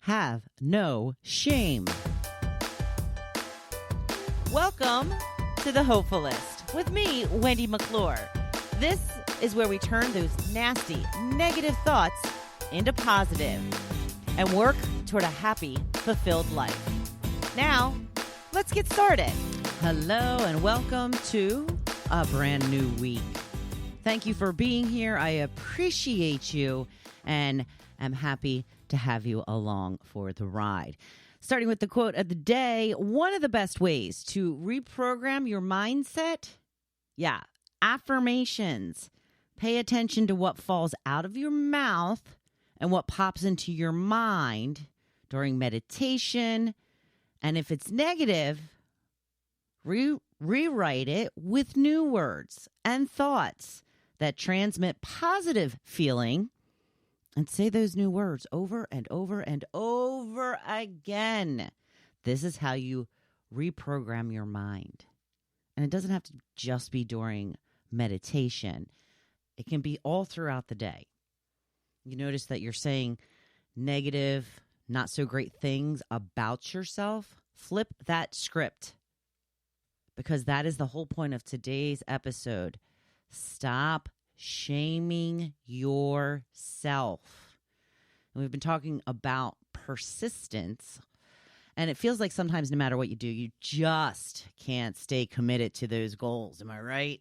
have no shame. Welcome to the Hopefulist with me, Wendy McClure. This is where we turn those nasty, negative thoughts into positive and work toward a happy, fulfilled life. Now, let's get started. Hello and welcome to a brand new week. Thank you for being here. I appreciate you and am happy to have you along for the ride. Starting with the quote of the day, one of the best ways to reprogram your mindset, affirmations. Pay attention to what falls out of your mouth and what pops into your mind during meditation. And if it's negative, rewrite it with new words and thoughts that transmit positive feeling, and say those new words over and over and over again. This is how you reprogram your mind. And it doesn't have to just be during meditation. It can be all throughout the day. You notice that you're saying negative, not so great things about yourself. Flip that script, because that is the whole point of today's episode. Stop shaming yourself. And we've been talking about persistence, and it feels like sometimes no matter what you do, you just can't stay committed to those goals. Am I right?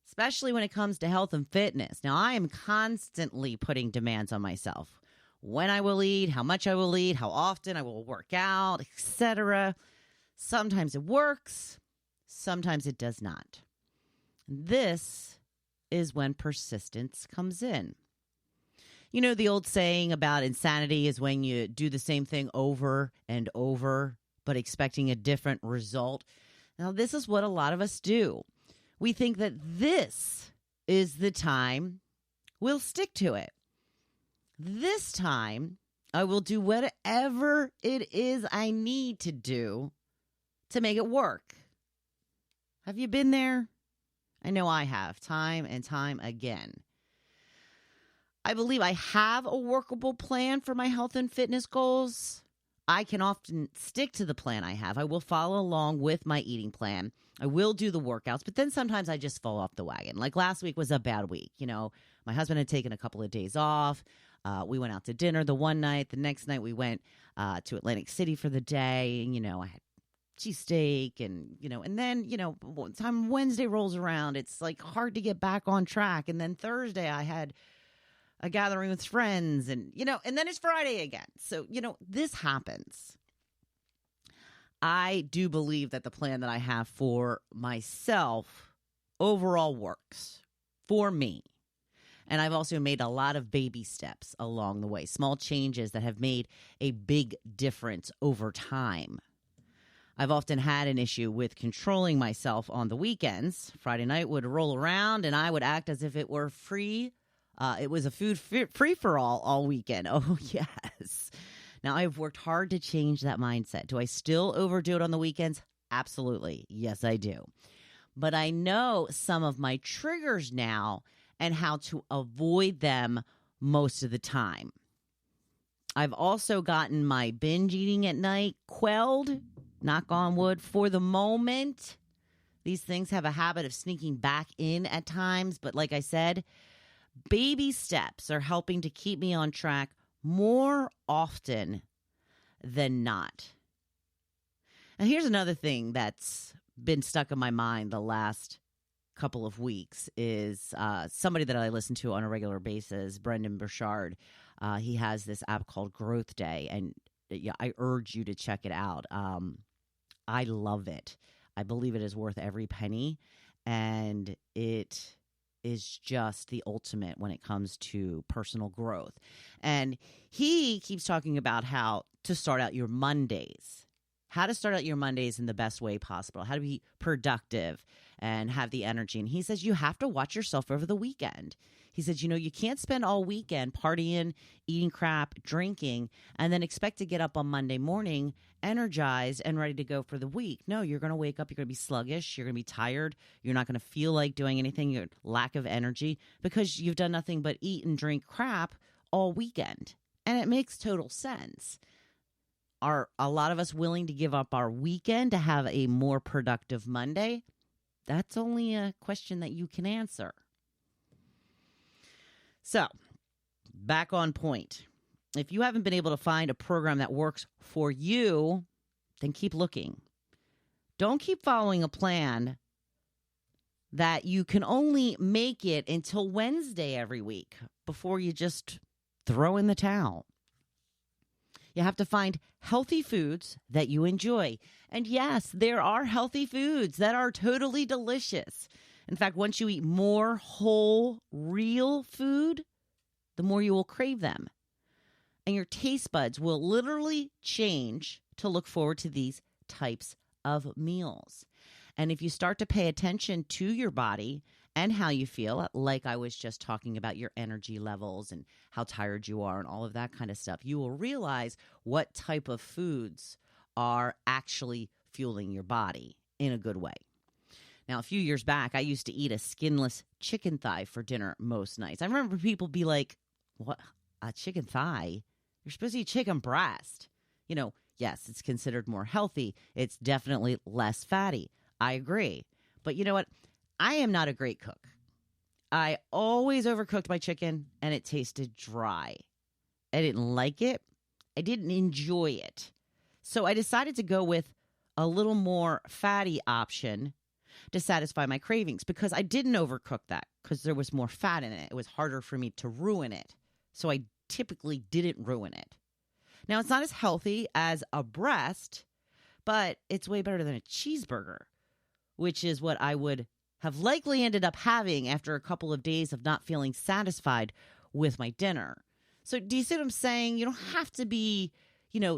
Especially when it comes to health and fitness. Now, I am constantly putting demands on myself. When I will eat, how much I will eat, how often I will work out, etc. Sometimes it works, sometimes it does not. This is when persistence comes in. You know, the old saying about insanity is when you do the same thing over and over, but expecting a different result. Now, this is what a lot of us do. We think that this is the time we'll stick to it. This time, I will do whatever it is I need to do to make it work. Have you been there? I know I have, time and time again. I believe I have a workable plan for my health and fitness goals. I can often stick to the plan I have. I will follow along with my eating plan. I will do the workouts, but then sometimes I just fall off the wagon. Like last week was a bad week. You know, my husband had taken a couple of days off. We went out to dinner the one night. The next night we went to Atlantic City for the day. And, you know, I had cheesesteak and then, by the time Wednesday rolls around, it's like hard to get back on track. And then Thursday I had a gathering with friends and then it's Friday again. So, this happens. I do believe that the plan that I have for myself overall works for me. And I've also made a lot of baby steps along the way, small changes that have made a big difference over time. I've often had an issue with controlling myself on the weekends. Friday night would roll around and I would act as if it were free. It was a food free-for-all all weekend. Oh, yes. Now, I've worked hard to change that mindset. Do I still overdo it on the weekends? Absolutely. Yes, I do. But I know some of my triggers now and how to avoid them most of the time. I've also gotten my binge eating at night quelled, knock on wood, for the moment. These things have a habit of sneaking back in at times, but like I said, baby steps are helping to keep me on track more often than not. And here's another thing that's been stuck in my mind the last couple of weeks is somebody that I listen to on a regular basis, Brendan Burchard. He has this app called Growth Day, and I urge you to check it out. I love it. I believe it is worth every penny, and it is just the ultimate when it comes to personal growth. And he keeps talking about how to start out your Mondays, how to start out your Mondays in the best way possible, how to be productive and have the energy. And he says you have to watch yourself over the weekend. He says, you can't spend all weekend partying, eating crap, drinking, and then expect to get up on Monday morning energized and ready to go for the week. No, you're going to wake up, you're going to be sluggish, you're going to be tired, you're not going to feel like doing anything, you're lack of energy because you've done nothing but eat and drink crap all weekend. And it makes total sense. Are a lot of us willing to give up our weekend to have a more productive Monday? That's only a question that you can answer. So, back on point. If you haven't been able to find a program that works for you, then keep looking. Don't keep following a plan that you can only make it until Wednesday every week before you just throw in the towel. You have to find healthy foods that you enjoy. And yes, there are healthy foods that are totally delicious. In fact, once you eat more whole, real food, the more you will crave them. And your taste buds will literally change to look forward to these types of meals. And if you start to pay attention to your body and how you feel, like I was just talking about your energy levels and how tired you are and all of that kind of stuff, you will realize what type of foods are actually fueling your body in a good way. Now, a few years back, I used to eat a skinless chicken thigh for dinner most nights. I remember people be like, what, a chicken thigh? You're supposed to eat chicken breast. You know, yes, it's considered more healthy. It's definitely less fatty. I agree. But you know what? I am not a great cook. I always overcooked my chicken and it tasted dry. I didn't like it. I didn't enjoy it. So I decided to go with a little more fatty option to satisfy my cravings because I didn't overcook that because there was more fat in it. It was harder for me to ruin it. So I typically didn't ruin it. Now, it's not as healthy as a breast, but it's way better than a cheeseburger, which is what I would have likely ended up having after a couple of days of not feeling satisfied with my dinner. So do you see what I'm saying? You don't have to be,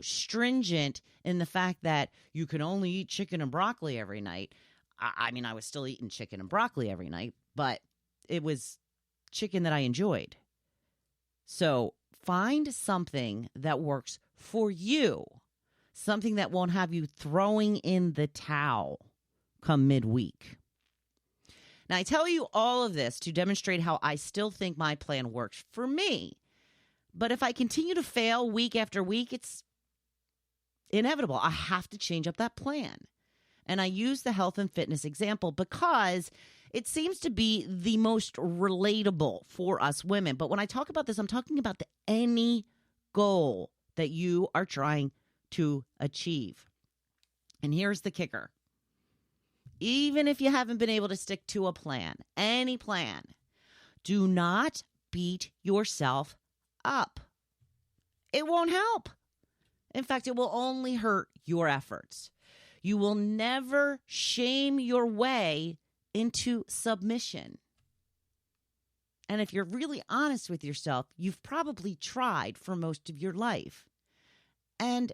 stringent in the fact that you can only eat chicken and broccoli every night. I mean, I was still eating chicken and broccoli every night, but it was chicken that I enjoyed. So find something that works for you, something that won't have you throwing in the towel come midweek. Now, I tell you all of this to demonstrate how I still think my plan works for me. But if I continue to fail week after week, it's inevitable. I have to change up that plan. And I use the health and fitness example because it seems to be the most relatable for us women. But when I talk about this, I'm talking about any goal that you are trying to achieve. And here's the kicker. Even if you haven't been able to stick to a plan, any plan, do not beat yourself up. It won't help. In fact, it will only hurt your efforts. You will never shame your way into submission. And if you're really honest with yourself, you've probably tried for most of your life. And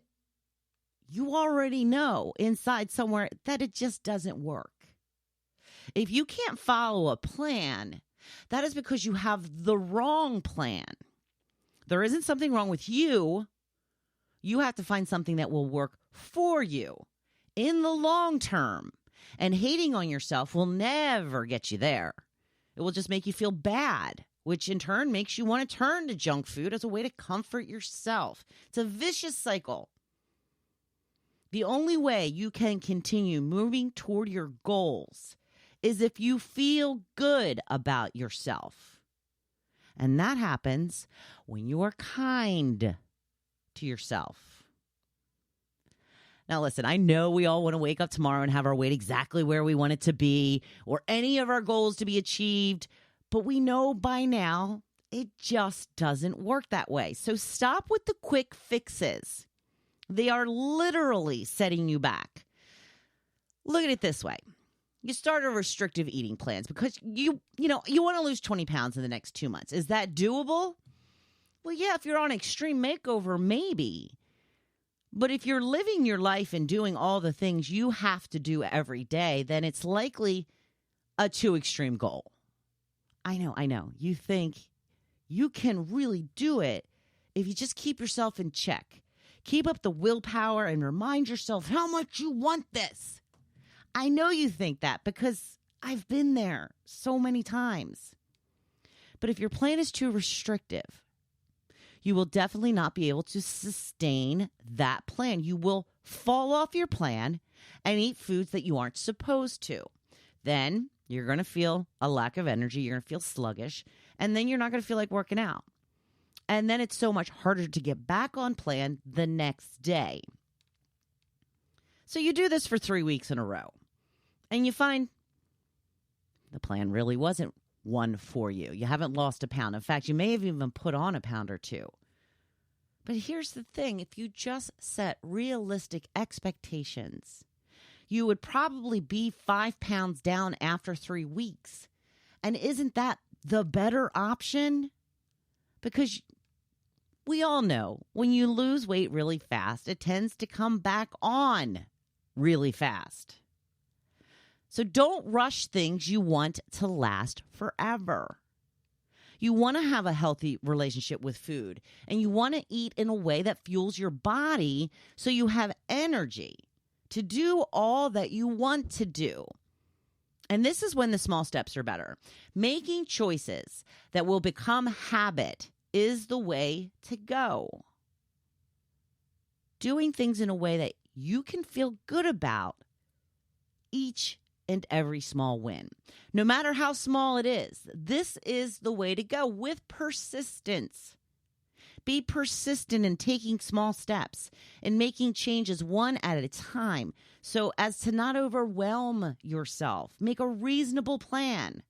you already know inside somewhere that it just doesn't work. If you can't follow a plan, that is because you have the wrong plan. There isn't something wrong with you. You have to find something that will work for you in the long term. And hating on yourself will never get you there. It will just make you feel bad, which in turn makes you want to turn to junk food as a way to comfort yourself. It's a vicious cycle. The only way you can continue moving toward your goals is if you feel good about yourself. And that happens when you are kind to yourself. Now, listen, I know we all want to wake up tomorrow and have our weight exactly where we want it to be or any of our goals to be achieved, but we know by now it just doesn't work that way. So stop with the quick fixes. They are literally setting you back. Look at it this way. You start a restrictive eating plans because you want to lose 20 pounds in the next 2 months. Is that doable? Well, yeah, if you're on extreme makeover, maybe. But if you're living your life and doing all the things you have to do every day, then it's likely a too extreme goal. I know. You think you can really do it if you just keep yourself in check. Keep up the willpower and remind yourself how much you want this. I know you think that because I've been there so many times. But if your plan is too restrictive, you will definitely not be able to sustain that plan. You will fall off your plan and eat foods that you aren't supposed to. Then you're going to feel a lack of energy. You're going to feel sluggish. And then you're not going to feel like working out. And then it's so much harder to get back on plan the next day. So you do this for 3 weeks in a row. And you find the plan really wasn't one for you. You haven't lost a pound. In fact, you may have even put on a pound or two. But here's the thing. If you just set realistic expectations, you would probably be 5 pounds down after 3 weeks. And isn't that the better option? Because we all know when you lose weight really fast, it tends to come back on really fast. So don't rush things you want to last forever. You want to have a healthy relationship with food, and you want to eat in a way that fuels your body so you have energy to do all that you want to do. And this is when the small steps are better. Making choices that will become habit is the way to go. Doing things in a way that you can feel good about each and every small win. No matter how small it is, this is the way to go with persistence. Be persistent in taking small steps and making changes one at a time so as to not overwhelm yourself. Make a reasonable plan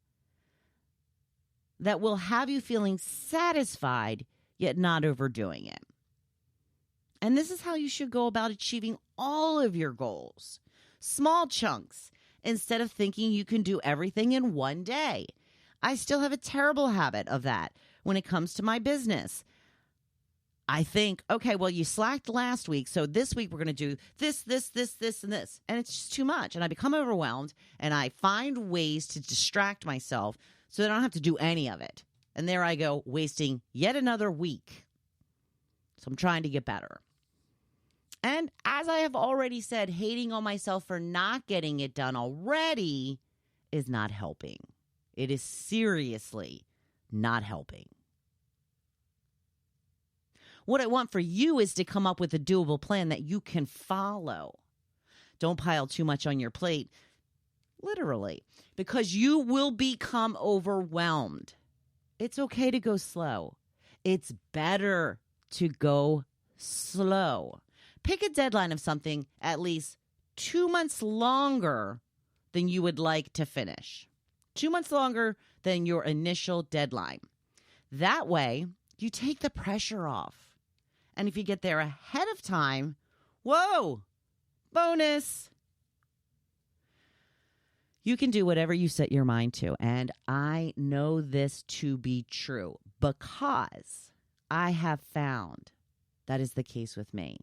that will have you feeling satisfied yet not overdoing it. And this is how you should go about achieving all of your goals. Small chunks instead of thinking you can do everything in one day. I still have a terrible habit of that when it comes to my business. I think, okay, well, you slacked last week, so this week we're going to do this, and this. And it's just too much. And I become overwhelmed, and I find ways to distract myself so that I don't have to do any of it. And there I go, wasting yet another week. So I'm trying to get better. And as I have already said, hating on myself for not getting it done already is not helping. It is seriously not helping. What I want for you is to come up with a doable plan that you can follow. Don't pile too much on your plate, literally, because you will become overwhelmed. It's okay to go slow. It's better to go slow. Pick a deadline of something at least 2 months longer than you would like to finish. 2 months longer than your initial deadline. That way, you take the pressure off. And if you get there ahead of time, whoa, bonus. You can do whatever you set your mind to. And I know this to be true because I have found that is the case with me.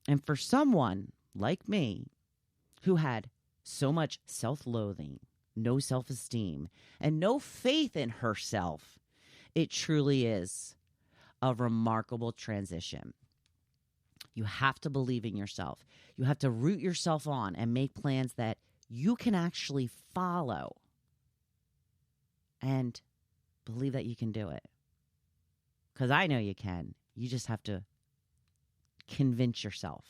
And for someone like me who had so much self-loathing, no self-esteem, and no faith in herself, it truly is a remarkable transition. You have to believe in yourself. You have to root yourself on and make plans that you can actually follow and believe that you can do it. Because I know you can. You just have to convince yourself.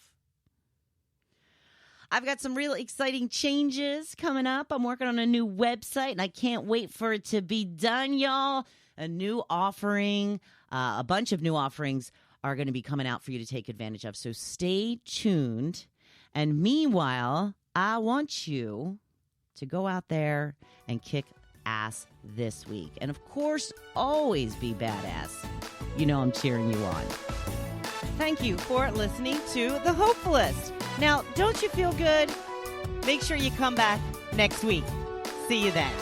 I've got some really exciting changes coming up. I'm working on a new website, and I can't wait for it to be done, y'all. A new offering, a bunch of new offerings are going to be coming out for you to take advantage of. So stay tuned. And meanwhile, I want you to go out there and kick ass this week. And of course, always be badass. You know I'm cheering you on. Thank you for listening to The Hopefulist. Now, don't you feel good? Make sure you come back next week. See you then.